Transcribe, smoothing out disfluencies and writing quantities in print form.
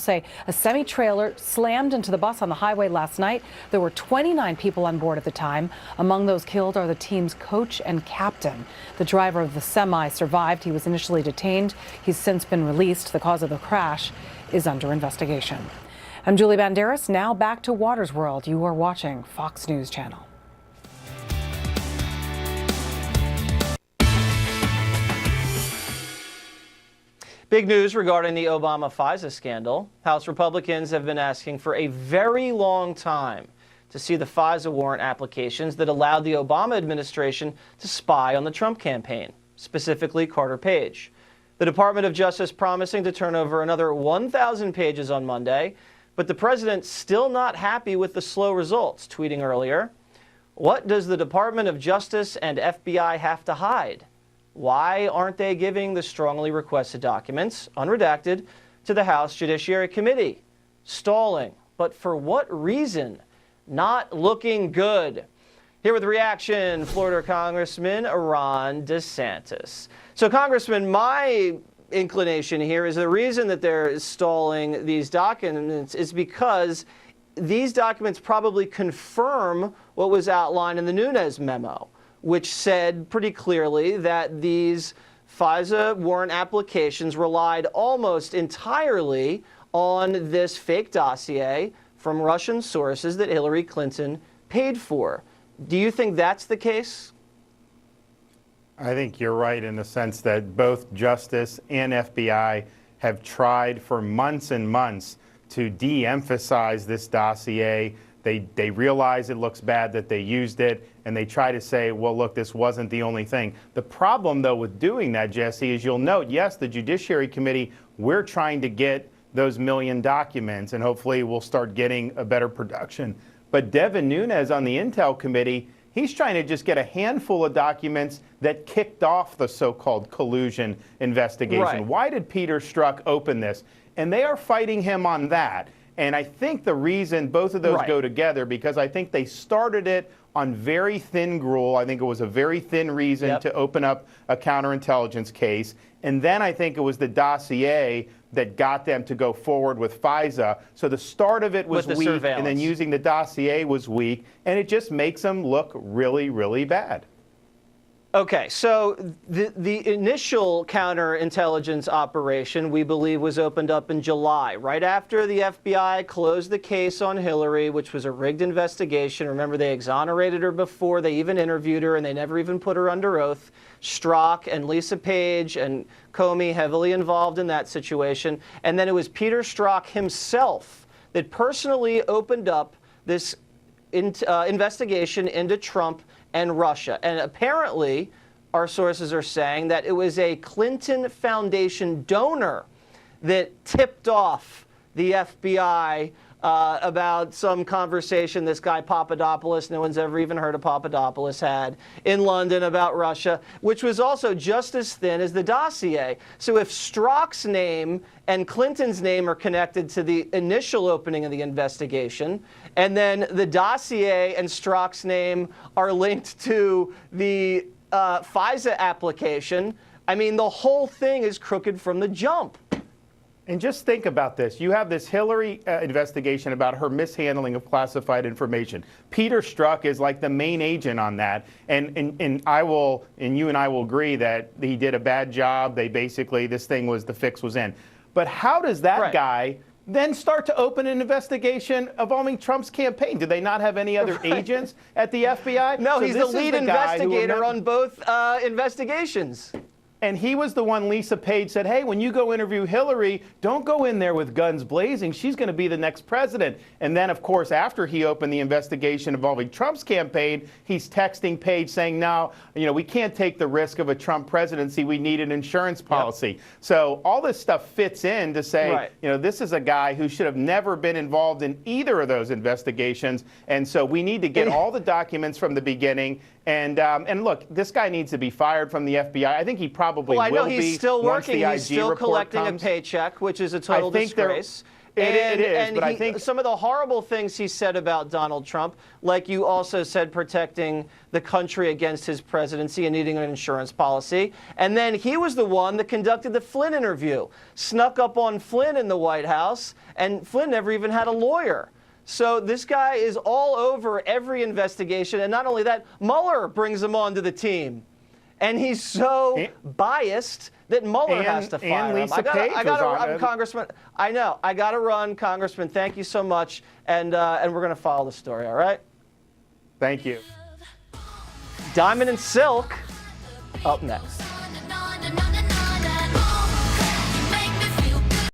say a semi-trailer slammed into the bus on the highway last night. There were 29 people on board at the time. Among those killed are the team's coach and captain. The driver of the semi survived. He was initially detained. He's since been released. The cause of the crash is under investigation. I'm Julie Banderas. Now back to Water's World. You are watching Fox News Channel. Big news regarding the Obama-FISA scandal. House Republicans have been asking for a very long time to see the FISA warrant applications that allowed the Obama administration to spy on the Trump campaign, specifically Carter Page. The Department of Justice promising to turn over another 1,000 pages on Monday, but the president still not happy with the slow results, tweeting earlier, "What does the Department of Justice and FBI have to hide? Why aren't they giving the strongly requested documents, unredacted, to the House Judiciary Committee? Stalling. But for what reason? Not looking good." Here with the reaction, Florida Congressman Ron Desantis. So, Congressman, my inclination here is the reason that they're stalling these documents is because these documents probably confirm what was outlined in the Nunes memo, which said pretty clearly that these FISA warrant applications relied almost entirely on this fake dossier from Russian sources that Hillary Clinton paid for. Do you think that's the case? I think you're right in the sense that both Justice and FBI have tried for months and months to de-emphasize this dossier. They realize it looks bad that they used it, and they try to say, well, look, this wasn't the only thing. The problem, though, with doing that, Jesse, is you'll note, yes, the Judiciary Committee, we're trying to get those million documents, and hopefully we'll start getting a better production. But Devin Nunes on the Intel Committee, he's trying to just get a handful of documents that kicked off the so-called collusion investigation. Right. Why did Peter Strzok open this? And they are fighting him on that. And I think the reason both of those go together, because I think they started it on very thin gruel. I think it was a very thin reason to open up a counterintelligence case. And then I think it was the dossier that got them to go forward with FISA. So the start of it was weak, and then using the dossier was weak, and it just makes them look really, really bad. Okay, so the initial counterintelligence operation, we believe, was opened up in July, right after the FBI closed the case on Hillary, which was a rigged investigation. Remember, they exonerated her before, they even interviewed her, and they never even put her under oath. Strzok and Lisa Page and Comey heavily involved in that situation. And then it was Peter Strzok himself that personally opened up this investigation into Trump and Russia. And apparently, our sources are saying that it was a Clinton Foundation donor that tipped off the FBI about some conversation this guy Papadopoulos, no one's ever even heard of Papadopoulos, had in London about Russia, which was also just as thin as the dossier. So if Strzok's name and Clinton's name are connected to the initial opening of the investigation, and then the dossier and Strzok's name are linked to the FISA application, I mean, the whole thing is crooked from the jump. And just think about this. You have this Hillary investigation about her mishandling of classified information. Peter Strzok is like the main agent on that. And you and I will agree that he did a bad job. They basically, the fix was in. But how does that guy then start to open an investigation involving Trump's campaign? Do they not have any other agents at the FBI? No, so he's the lead investigator on both investigations. And he was the one, Lisa Page said, hey, when you go interview Hillary, don't go in there with guns blazing. She's going to be the next president. And then, of course, after he opened the investigation involving Trump's campaign, he's texting Page saying, no, we can't take the risk of a Trump presidency. We need an insurance policy. So all this stuff fits in to say, this is a guy who should have never been involved in either of those investigations. And so we need to get all the documents from the beginning. And look, this guy needs to be fired from the FBI. I think he probably will be. He's still working. He's still collecting a paycheck, which is a total disgrace. It is, but I think some of the horrible things he said about Donald Trump, like you also said, protecting the country against his presidency and needing an insurance policy. And then he was the one that conducted the Flynn interview, snuck up on Flynn in the White House, and Flynn never even had a lawyer. So this guy is all over every investigation. And not only that, Mueller brings him onto the team. And he's so biased that Mueller has to fire him. Lisa Page I got to was on run, Congressman. I know. I got to run, Congressman. Thank you so much. And we're going to follow the story, all right? Thank you. Diamond and Silk up next.